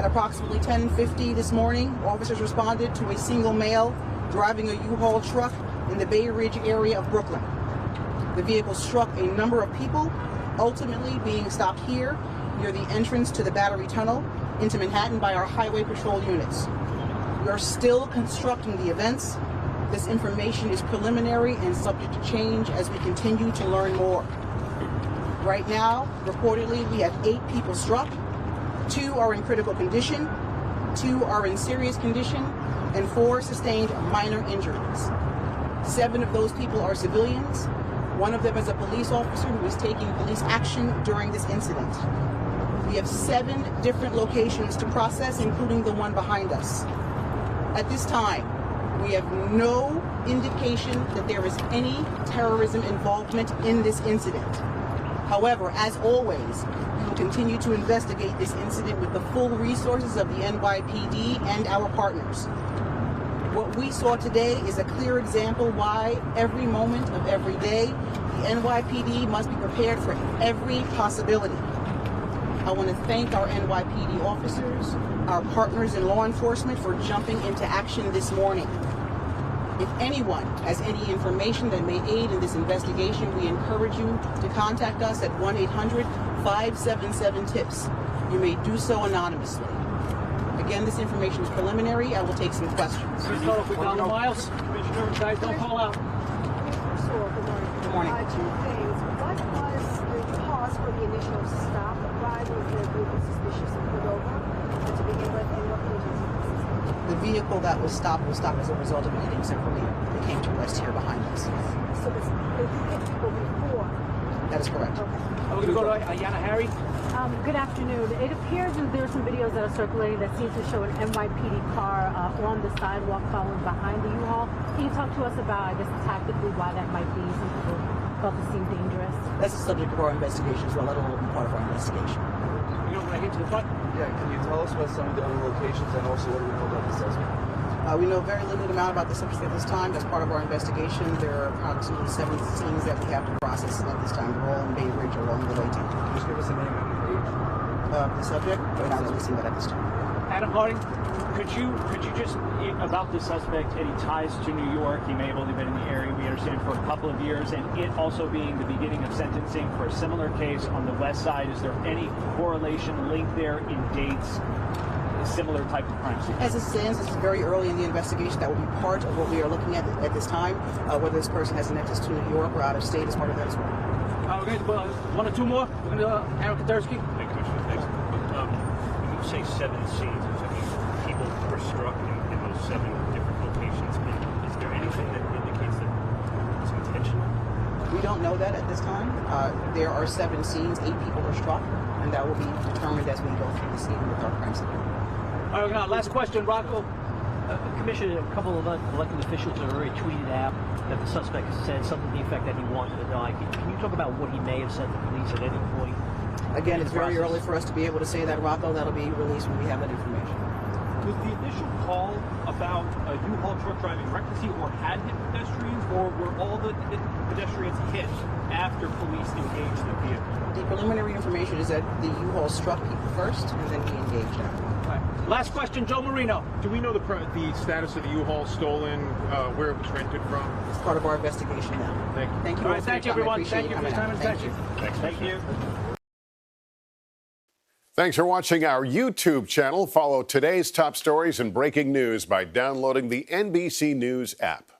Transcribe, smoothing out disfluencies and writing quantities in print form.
At approximately 10:50 this morning, officers responded to a single male driving a U-Haul truck in the Bay Ridge area of Brooklyn. The vehicle struck a number of people, ultimately being stopped here near the entrance to the Battery Tunnel into Manhattan by our highway patrol units. We are still constructing the events. This information is preliminary and subject to change as we continue to learn more. Right now, reportedly, we have 8 people struck. 2 are in critical condition, 2 are in serious condition, and 4 sustained minor injuries. 7 of those people are civilians. 1 of them is a police officer who is taking police action during this incident. We have 7 different locations to process, including the one behind us. At this time, we have no indication that there is any terrorism involvement in this incident. However, as always, we will continue to investigate this incident with the full resources of the NYPD and our partners. What we saw today is a clear example why every moment of every day, the NYPD must be prepared for every possibility. I want to thank our NYPD officers, our partners in law enforcement for jumping into action this morning. If anyone has any information that may aid in this investigation, we encourage you to contact us at 1-800-577-TIPS. You may do so anonymously. Again, this information is preliminary. I will take some questions. Good Miles. Commissioner, guys, don't call out. Good morning. 2 things. What was the cause for the initial stop? Why was the vehicle suspicious and pulled over? And to begin with, and what agency? The vehicle that was stopped as a result of eating some relief. It came to rest here behind us. So it hit people before? That is correct. Okay. We're going to go to Ayanna Harry. Good afternoon. It appears that there are some videos that are circulating that seem to show an NYPD car on the sidewalk following behind the U-Haul. Can you talk to us about, I guess, tactically why that might be? Some people felt it seemed dangerous. That's the subject of our investigation as well. That'll be part of our investigation. You know, when I get to the front. Yeah, can you tell us about some of the other locations and also what do we know about the suspect? We know very limited amount about the subject at this time. As part of our investigation, there are approximately 7 scenes that we have to process at this time. They're all in Bay Ridge along the way to. Can you just give us a name and age? The subject? We're not releasing that at this time. Adam Harding, could you just, about the suspect, any ties to New York? He may have only been in the area, we understand, for a couple of years, and it also being the beginning of sentencing for a similar case on the west side. Is there any correlation, link there in dates, a similar type of crime scene? As it stands, this is very early in the investigation. That will be part of what we are looking at this time. Whether this person has a nexus to New York or out of state is part of that as well. Okay, well, 1 or 2 more. We're going to Aaron Katersky. Thank you, Commissioner. Thanks. When you say 7 scenes, I mean, people were struck in those 7 different locations. Is there anything that indicates that it's intentional? We don't know that at this time. There are 7 scenes, 8 people were struck, and that will be determined as we go through the scene with our crime scene. All right, last question, Rocco. Commissioner, a couple of elected officials have already tweeted out that the suspect said something to the effect that he wanted to die. Can you talk about what he may have said to police at any point? Again, it's very early for us to be able to say that, Rocco. That'll be released when we have that information. Was the initial call about a U-Haul truck driving recklessly or had hit pedestrians, or were all the pedestrians hit after police engaged the vehicle? The preliminary information is that the U-Haul struck people first, and then we engaged them. Last question, Joe Marino. Do we know the status of the U-Haul stolen, where it was rented from? It's part of our investigation now. Thank you. Thank you. All right, thank you, everyone. Thank you for your time and attention. Thank you. Thanks for watching our YouTube channel. Follow today's top stories and breaking news by downloading the NBC News app.